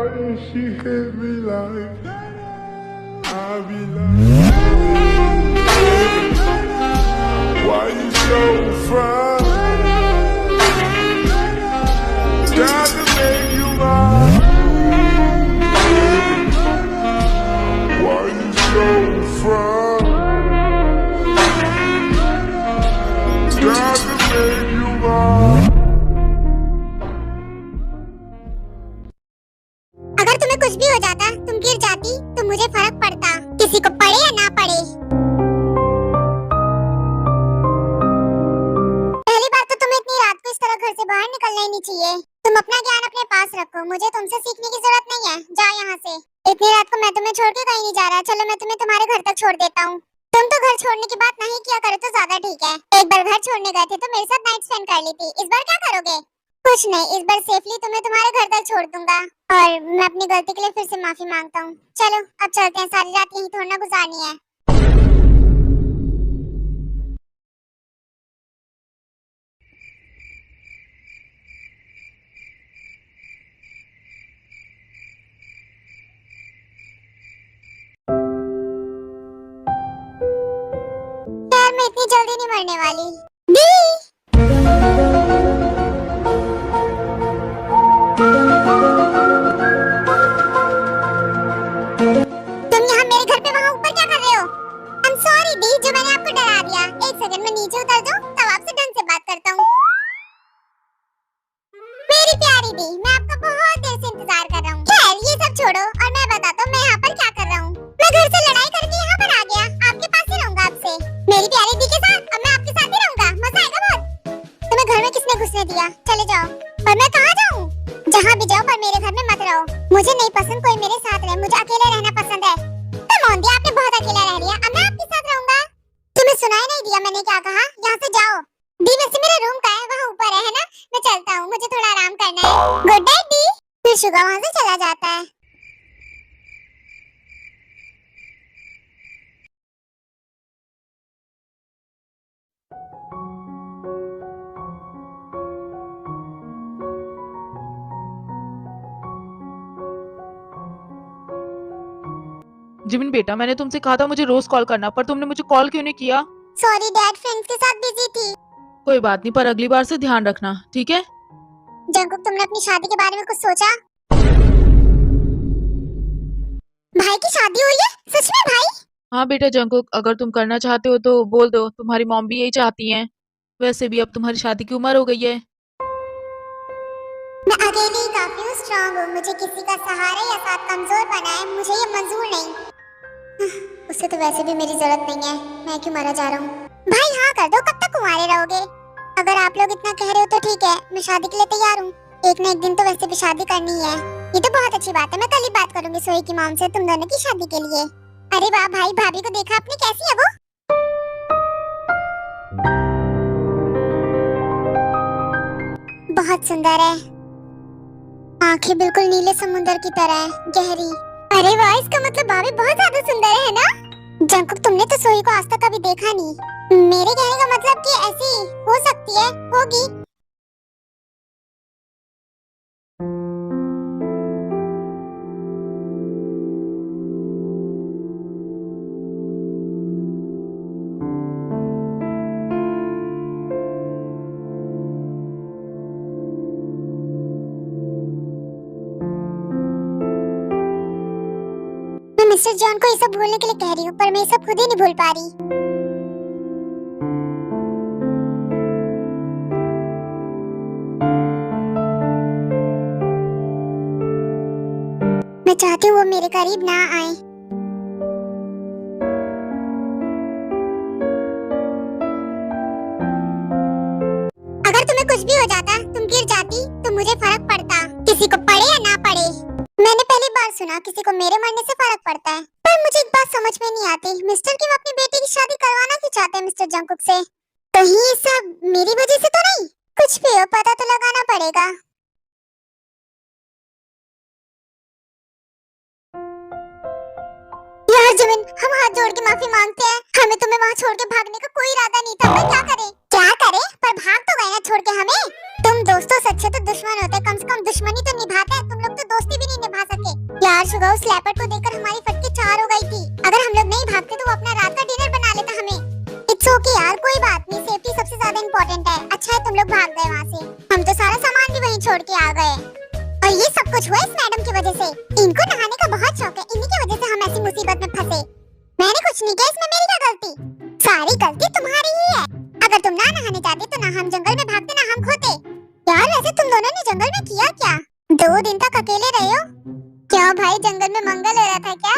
did she hit me like that? I be like, why you so fine? Got to make you mine. Why you so fine? Got to make you mine. अगर तुम्हें कुछ भी हो जाता, तुम गिर जाती, तो मुझे फर्क पड़ता, किसी को पड़े या ना पड़े। पहली बात तो तुम्हें इतनी रात को इस तरह घर से बाहर निकलना ही नहीं चाहिए। तुम अपना ज्ञान अपने पास रखो, मुझे तुमसे सीखने की जरूरत नहीं है। जाओ यहाँ से। इतनी रात को मैं तुम्हें छोड़ के कहीं नहीं जा रहा। चलो मैं तुम्हें तुम्हारे घर तक छोड़ देता हूँ। तुम तो घर छोड़ने की बात नहीं किया करो तो ज्यादा ठीक है। एक बार घर छोड़ने गए थे तो मेरे साथ नाइट स्पेंड कर ली थी, इस बार क्या करोगे? कुछ नहीं, इस बार सेफली तुम्हें तुम्हारे घर तक छोड़ दूंगा और मैं अपनी गलती के लिए फिर से माफी मांगता हूँ। चलो अब चलते हैं, सारी रात यहीं थोड़ी ना गुजारनी है। यार मैं इतनी जल्दी नहीं मरने वाली। दी! तुम यहाँ मेरे घर पे वहाँ ऊपर क्या कर रहे हो? I'm sorry दी, जो मैंने आपको डरा दिया। एक सेकंड में नीचे उतर जाओ, तब आपसे ढंग से बात करता हूँ। मेरी प्यारी दी, मैं आपका बहुत देर से इंतजार कर रहा हूँ। खैर ये सब छोड़ो और मैं बताता हूँ मैं यहाँ पर क्या कर रहा हूँ। मैं घर से लड़ाई करके यहाँ पर आ गया, आपके पास ही रहूंगा अब से। मेरी प्यारी दी के साथ अब मैं आपके साथ ही रहूंगा, मजा आएगा बहुत। तुम्हें घर में किसने घुसने दिया? चले जाओ। और मैं कहाँ जाऊँ? जहाँ भी जाओ पर मेरे घर में मत रहो। मुझे नहीं पसंद कोई मेरे साथ रहे, मुझे अकेले रहना पसंद है। तो मोंदी आपने बहुत अकेला रह लिया, अब मैं आपके साथ रहूंगा। तुम्हें सुनाई नहीं दिया मैंने क्या कहा? यहाँ से जाओ। दी वैसे मेरा रूम का है, वहाँ ऊपर है ना? मैं चलता हूँ, मुझे थोड़ा आराम करना है। गुड नाइट दी। फिर शुगा वहाँ से चला जाता है। जिमिन बेटा, मैंने तुमसे कहा था मुझे रोज कॉल करना, पर तुमने मुझे कॉल क्यों नहीं किया? सॉरी डैड, फ्रेंड्स के साथ बिजी थी। कोई बात नहीं, पर अगली बार से ध्यान रखना, ठीक है? जंकुक तुमने अपनी शादी के बारे में कुछ सोचा? भाई की शादी हुई है? सच में भाई? हाँ बेटा जंकुक, अगर तुम करना चाहते हो तो बोल दो, तुम्हारी मॉम भी यही चाहती हैं। वैसे भी अब तुम्हारी शादी की उम्र हो गई है। मैं अकेली ही काफी हूँ, स्ट्रांग हूँ। मुझे किसी का सहारा या साथ कमजोर बनाए, मुझे ये मंजूर नहीं। उससे तो वैसे भी मेरी जरूरत नहीं है, मैं क्यों मारा जा रहा हूँ? भाई हाँ कर दो, कब तक कुंवारे रहोगे? अगर आप लोग इतना कह रहे हो तो ठीक है, मैं शादी के लिए तैयार हूँ। एक ना एक दिन तो वैसे भी शादी करनी ही है। ये तो बहुत अच्छी बात है, मैं कल ही बात करूंगी सोही की मॉम से तुम दोनों की शादी के लिए। अरे वाह भाई, भाभी को देखा आपने, कैसी है वो? बहुत सुंदर है, आंखें बिल्कुल नीले समुद्र की तरह है, गहरी। अरे वाह, इसका मतलब भाभी बहुत ज्यादा सुंदर है ना? जंकुक तुमने तो सोही को आज तक कभी देखा नहीं। मेरे कहने का मतलब कि ऐसी हो सकती है, होगी। मैं मिस्टर जॉन को ये सब भूलने के लिए कह रही हूँ, पर मैं ये सब खुद ही नहीं भूल पा रही। मैं चाहती हूँ वो मेरे करीब ना आए। अगर तुम्हें कुछ भी हो जाता, तुम गिर जाती, तो मुझे फर्क पड़ता, किसी को पड़े या ना पड़े। मैंने पहली बार सुना किसी को मेरे मरने से फर्क पड़ता है। पर मुझे एक बात समझ में नहीं आती, मिस्टर किम अपनी बेटी की शादी करवाना क्यों चाहते हैं मिस्टर जंकुक से? कहीं ये सब मेरी वजह से तो नहीं? कुछ भी हो, पता तो लगाना पड़ेगा। यार जिमिन, हम हाथ जोड़ के माफी मांगते हैं। हमें तुम्हें वहाँ छोड़ के भागने का कोई इरादा नहीं था। मैं क्या करें? क्या करें? पर भाग तो गए ना छोड़ के हमें। तुम दोस्तों सच्चे तो दुश्मन होते, कम से कम दुश्मनी तो निभाते हैं। तुम लोग तो दोस्ती भी नहीं निभा सकते। यार सुबह उस लेपर्ड को देखकर हमारी फटके चार हो गई थी। अगर हम लोग नहीं भागते तो वो अपना रात का डिनर बना लेता हमें। इट्स ओके यार, कोई बात नहीं, सेफ्टी सबसे ज्यादा इम्पोर्टेंट है। अच्छा है तुम लोग भाग गए वहाँ से, हम तो सारा सामान भी वहीं छोड़ के आ गए। और ये सब कुछ हुआ इस मैडम की वजह से। इनको नहाने का बहुत शौक है, इन्हीं की वजह से हम ऐसी मुसीबत में फंसे। मैंने कुछ नहीं किया, इसमें मेरी क्या गलती? सारी गलती तुम्हारी ही है। अगर तुम ना नहाने जाते तो ना हम जंगल में भागते ना हम खोते। यार वैसे तुम दोनों ने जंगल में किया क्या? 2 दिन तक अकेले रहे हो? क्यों भाई, जंगल में मंगल हो रहा था क्या?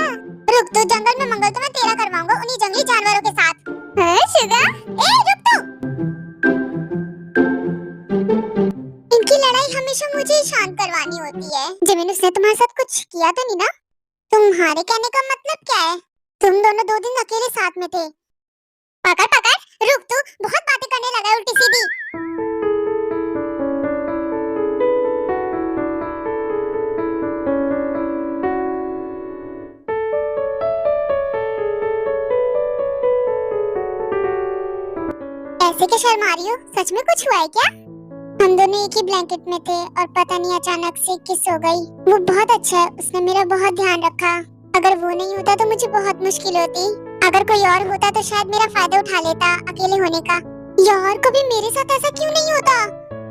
रुक, तो जंगल में मंगल तो मैं तेरा करवाऊंगा उन्हीं जंगली जानवरों के साथ। हैं शुगा? ए रुक तो। इनकी लड़ाई हमेशा मुझे ही शांत करवानी होती है। जिमिन, उसने तुम्हारे साथ कुछ किया तो नहीं ना? तुम्हारे कहने का मतलब क्या है? तुम दोनों 2 दिन अकेले साथ में थे। पकड़ पकड़, रुक तू, बहुत बातें करने लगा है उल्टी सीधी। ऐसे क्या शर्मा रही हो? सच में कुछ हुआ है क्या? हम दोनों एक ही ब्लैंकेट में थे और पता नहीं अचानक से किस हो गई। वो बहुत अच्छा है, उसने मेरा बहुत ध्यान रखा। अगर वो नहीं होता तो मुझे बहुत मुश्किल होती। अगर कोई और होता तो शायद मेरा फायदा उठा लेता अकेले होने का। यार कभी मेरे साथ ऐसा क्यों नहीं होता?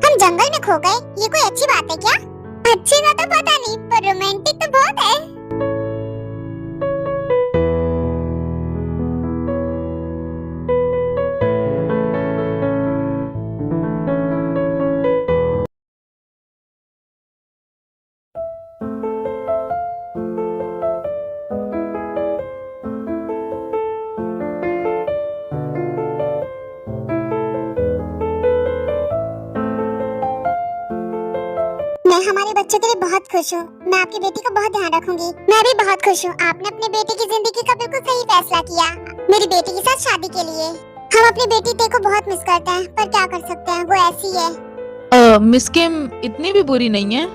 हम जंगल में खो गए, ये कोई अच्छी बात है क्या? अच्छी का तो पता नहीं, पर रोमांटिक तो बहुत है। मैं हमारे बच्चों के लिए बहुत खुश हूँ। मैं आपकी बेटी का बहुत ध्यान रखूंगी। मैं भी बहुत खुश हूँ, आपने अपनी बेटी की जिंदगी का बिल्कुल सही फैसला किया मेरी बेटी के साथ शादी के लिए। हम अपनी बेटी ते को बहुत मिस करते हैं, पर क्या कर सकते हैं, वो ऐसी है। मिस किम इतनी भी बुरी नहीं है।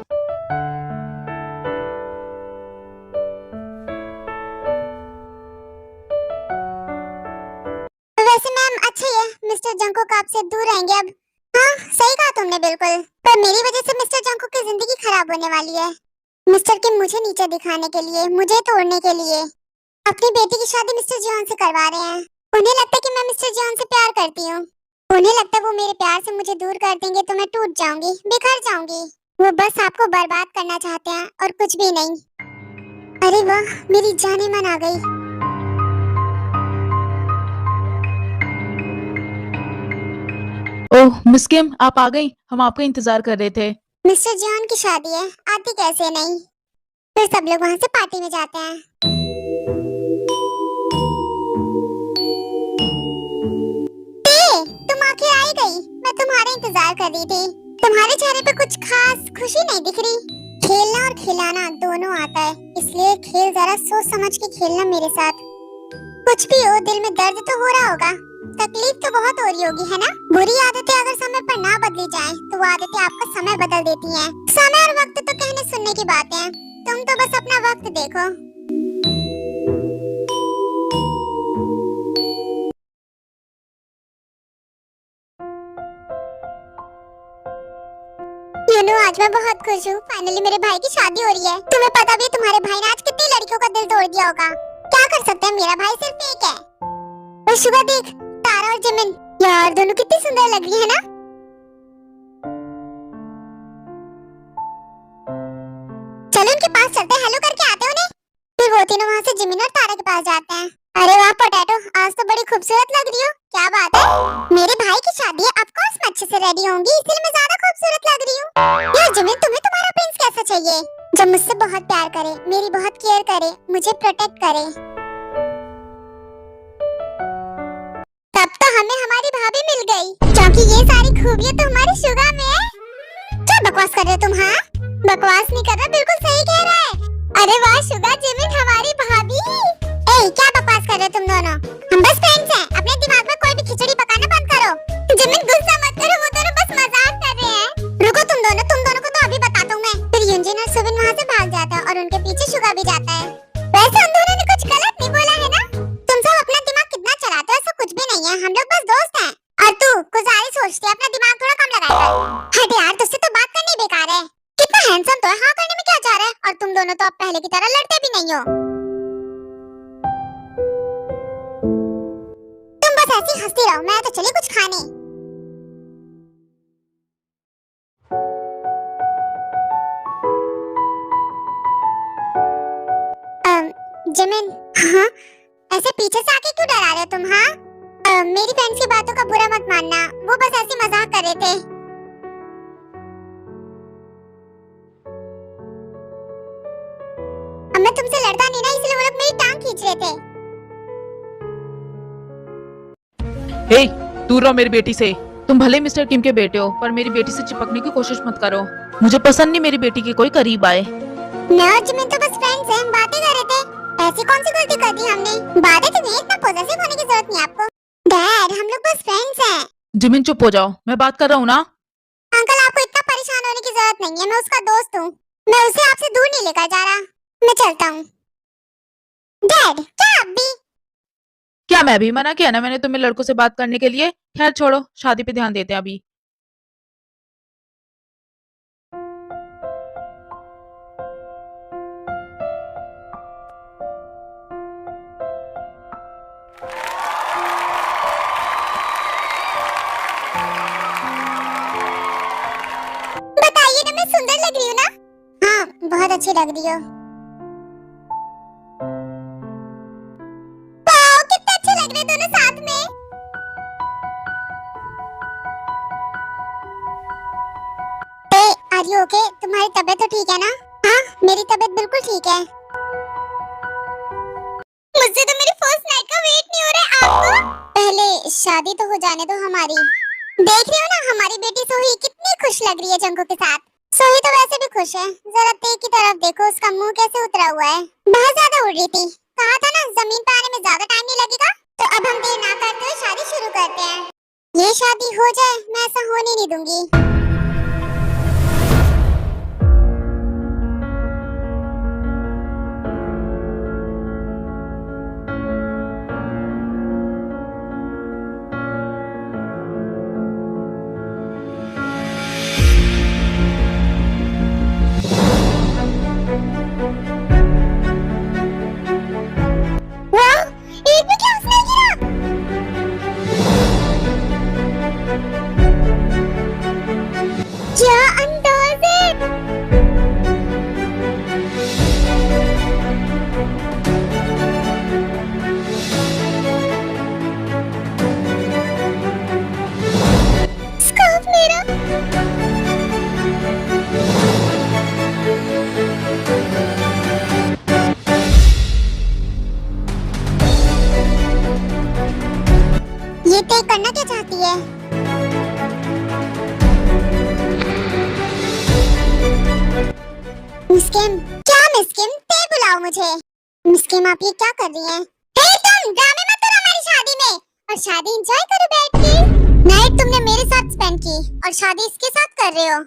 वैसे मैम अच्छा ही है, मिस्टर जंकुक आपसे दूर रहेंगे अब। हाँ सही कहा तुमने बिल्कुल, पर मेरी वजह से मिस्टर जंकुक की जिंदगी खराब होने वाली है। मिस्टर किम मुझे नीचे दिखाने के लिए, मुझे तोड़ने के लिए अपनी बेटी की शादी मिस्टर जॉन से करवा रहे हैं। उन्हें लगता है कि मैं मिस्टर जॉन से प्यार करती हूँ। उन्हें लगता है वो मेरे प्यार से मुझे दूर कर देंगे तो मैं टूट जाऊंगी, बिखर जाऊंगी। वो बस आपको बर्बाद करना चाहते हैं और कुछ भी नहीं। अरे वाह, मेरी जाने मन आ गई। ओह मिस किम, आप आ गई, हम आपका इंतजार कर रहे थे। मिस्टर जॉन की शादी है, आती कैसे नहीं। फिर सब लोग वहाँ से पार्टी में जाते हैं। तुम आखिर आई गई, मैं तुम्हारा इंतजार कर रही थी। तुम्हारे चेहरे पे कुछ खास खुशी नहीं दिख रही। खेलना और खिलाना दोनों आता है, इसलिए खेल जरा सोच समझ के खेलना मेरे साथ। कुछ भी हो, दिल में दर्द तो हो रहा होगा, तकलीफ तो बहुत हो रही होगी, है ना? बुरी आदतें अगर समय पर ना बदली जाएं, तो वो आदतें आपका समय बदल देती हैं। समय और वक्त तो कहने सुनने की बातें हैं, तुम तो बस अपना वक्त देखो। आज मैं बहुत खुश हूँ, फाइनली मेरे भाई की शादी हो रही है। तुम्हें पता भी है तुम्हारे भाई ने आज कितनी लड़कियों का दिल तोड़ दिया होगा। क्या कर सकते हैं, मेरा भाई सिर्फ एक है। और सुबह देख, तारा और जिमिन, यार दोनों कितनी सुंदर लग रही है ना? चलो उनके पास चलते हैं, हेलो करके आते हैं उन्हें। फिर वो तीनों वहाँ से जिमिन और तारा के पास जाते हैं। अरे वाह पोटैटो, आज तो बड़ी खूबसूरत लग रही हो। क्या बात है? मेरे भाई की शादी है, ऑफ कोर्स मैं अच्छे से रेडी होंगी, इसलिए मैं ज्यादा खूबसूरत लग रही हूँ। यार जिमिन, तुम्हें तुम्हारा प्रिंस कैसा चाहिए? जो मुझसे बहुत प्यार करे, मेरी बहुत केयर करे, मुझे प्रोटेक्ट करे। तब तो हमें हमारी भाभी मिल गई, क्योंकि ये सारी खूबियां तो हमारी शुगा में है। क्या बकवास कर रहे हो तुम? हाँ बकवास नहीं कर रहा, बिल्कुल सही कह रहा है। अरे वाह शुगा, जिमिन हमारी भाभी। ए क्या बकवास कर रहे हो तुम दोनों? हम बस फ्रेंड्स हैं, अपने दिमाग में कोई भी खिचड़ी पकाना बंद करो। जिमिन गुस्सा मत करो, वो दोनों बस मजाक कर रहे हैं। रुको तुम दोनों को तो अभी बताता हूँ मैं। फिर युनजिन और सुबिन वहाँ से भाग जाता है और उनके पीछे शुगा भी जाता है। वैसे उन दोनों ने कुछ गलत नहीं बोला है ना? तुम सब अपना दिमाग कितना चलाते हो, ऐसा कुछ भी नहीं है, हम लोग बस दोस्त हैं। और तू कुछ ज्यादा सोचती है, अपना दिमाग थोड़ा कम लगाया कर। हट यार, तुझसे तो बात करनी बेकार है। कितना हैंडसम तो है, हाँ करने में क्या जा रहा है? और तुम तुम दोनों तो अब पहले की तरह लड़ते भी नहीं हो। तुम बस ऐसे ही हंसती रहो, मैं तो चली कुछ खाने। जिमिन, हाँ? ऐसे पीछे से आके क्यों डरा रहे हो तुम? हाँ, मेरी फ्रेंड्स की बातों का बुरा मत मानना, वो बस ऐसे मजाक कर रहे थे। अब मैं तुमसे लड़ता नहीं ना, इसलिए वो लोग मेरी टांग खींच रहे थे। हे, दूर रहो मेरी बेटी से। तुम भले मिस्टर किम के बेटे हो, पर मेरी बेटी से चिपकने की कोशिश मत करो। मुझे पसंद नहीं मेरी बेटी के कोई करीब आए। मैं और जिमिन तो बस फ्रेंड्स हैं, बातें कर रहे थे। ऐसी कौन सी गलती कर दी हमने? बातें तो नहीं, इतना पॉसेसिव होने की जरूरत नहीं आपको। डैड, हम लोग बस फ्रेंड्स हैं। जिमिन चुप हो जाओ, मैं बात कर रहा हूँ ना। अंकल, आपको इतना परेशान होने की जरूरत नहीं है, मैं उसका दोस्त हूँ। मैं उसे आपसे दूर नहीं लेकर जा रहा। मैं चलता हूँ। डैड, क्या आप भी? क्या मैं भी मना किया ना मैंने तुम्हें लड़कों से बात करने के लिए? खैर छोड़ो, शादी पे ध्यान देते हैं अभी। बताइए ना, मैं सुंदर लग रही हूँ ना? हाँ, बहुत अच्छी लग रही हो। वाओ, कितने अच्छे लग रहे दोनों साथ में। Are you okay? तुम्हारी तबीयत तो ठीक है ना? हाँ, मेरी तबीयत बिल्कुल ठीक है। मुझसे तो मेरी फर्स्ट नाइट का वेट नहीं हो रहा है आपको। पहले शादी तो हो जाने दो हमारी। देख रही हो ना, हमारी बेटी सोही कितनी खुश लग रही है जंगू के साथ। सोही तो वैसे भी खुश है, जरा तेज की तरफ देखो, उसका मुंह कैसे उतरा हुआ है। बहुत ज्यादा उड़ रही थी। कहा था ना, जमीन पे आने में ज्यादा टाइम नहीं लगेगा। तो अब हम देर ना करते हुए शादी शुरू करते हैं। ये शादी हो जाए, मैं ऐसा होने नहीं दूंगी। क्या अंदाज है! स्कार्फ मेरा! ये तय करना क्या चाहती है? मिस्किम, क्या मिस्किम? ते बुलाओ मुझे। मिस्किम, आप ये क्या कर रही हैं? हे तुम, ड्रामे मत करो हमारी शादी में, और शादी एंजॉय करो बैठ के। नाइट तुमने मेरे साथ स्पेंड की और शादी इसके साथ कर रहे हो।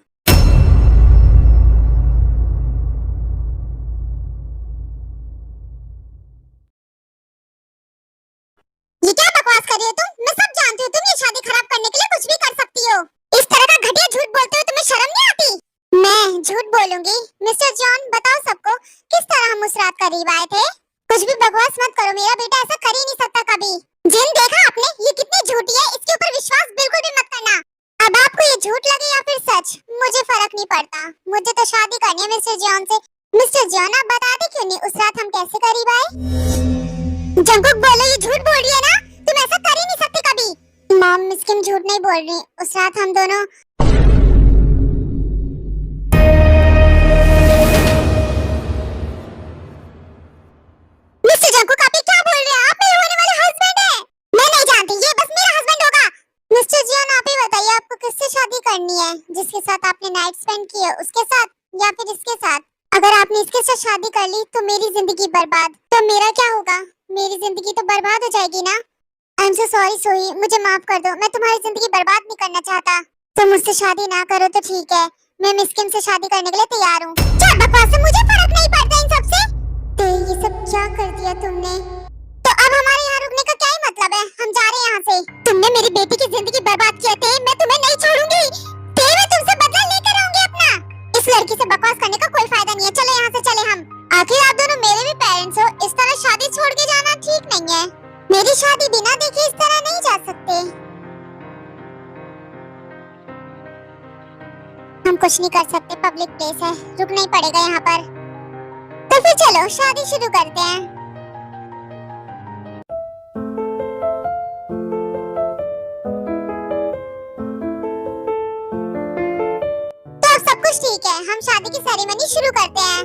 ये क्या बकवास कर रही हो तुम? मैं सब जानती हूँ, तुम ये शादी खराब करने के लिए कुछ भी कर सकती हो। इस तरह का घटिया झूठ बोलते हुए तुम्हें शर्म नहीं आती? मैं झूठ बोलूंगी? मिस्टर जॉन, बताओ सबको, किस तरह हम उस रात करीब आए थे? कुछ भी बकवास मत करो, मेरा बेटा ऐसा कर ही नहीं सकता कभी। जिन देखा आपने, ये कितनी झूठी है, इसके ऊपर विश्वास बिल्कुल भी मत करना। अब आपको ये झूठ लगे या फिर सच, मुझे फर्क नहीं पड़ता। मुझे तो शादी करनी है मिस्टर जॉन से। मिस्टर जॉन, आप बताते क्यों नहीं उस रात हम कैसे करीब आए? जंकुक बोलो, ये झूठ बोल रही है ना? तुम ऐसा कर ही नहीं सकती कभी। मॉम, मिस्किन झूठ नहीं बोल रही। उस रात हम दोनों करनी है। जिसके साथ आपने नाइट स्पेंड की है उसके साथ या फिर इसके साथ? अगर आपने इसके साथ शादी कर ली तो मेरी जिंदगी बर्बाद, तो मेरा क्या होगा? मेरी जिंदगी तो बर्बाद हो जाएगी ना। आई एम सो सॉरी सोही, मुझे माफ कर दो, मैं तुम्हारी जिंदगी बर्बाद नहीं करना चाहता। तुम मुझसे शादी ना करो तो ठीक है, मैं मिस्किन से शादी करने के लिए तैयार हूँ। क्या बकवास है, मुझे फर्क नहीं पड़ता इन सब से। तो ये सब क्या कर दिया तुमने? तो अब हमारे यहाँ रुकने का क्या ही मतलब है? हम जा रहे हैं यहाँ से। तुमने मेरी बेटी की जिंदगी बर्बाद किया थे, मैं तुम्हें नहीं छोड़ूंगी। मैं तुमसे बदला लेकर आऊंगी अपना। इस लड़की से बकवास करने का कोई फायदा नहीं है, चलो यहाँ से चले हम। शादी बिना देखे इस तरह नहीं जा सकते। हम कुछ नहीं कर सकते, पब्लिक प्लेस है, रुकना ही पड़ेगा यहाँ पर। तो फिर चलो शादी शुरू करते हैं। तो अब सब कुछ ठीक है, हम शादी की सेरेमनी शुरू करते हैं।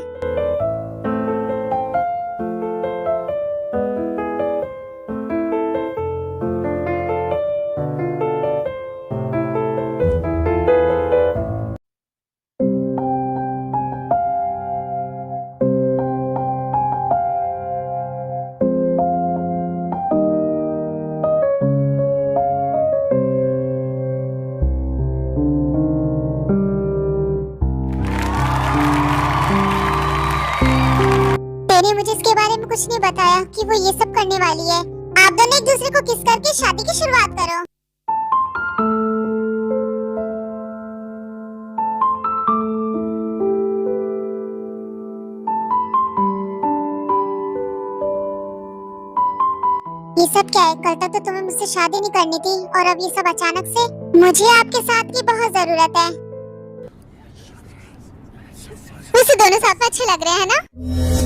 मुझे इसके बारे में कुछ नहीं बताया कि वो ये सब करने वाली है। आप दोनों एक दूसरे को किस करके शादी की शुरुआत करो। ये सब क्या है? कल तक तो तुम्हें मुझसे शादी नहीं करनी थी और अब ये सब अचानक से। मुझे आपके साथ की बहुत जरूरत है। वैसे दोनों साथ में अच्छे लग रहे हैं ना?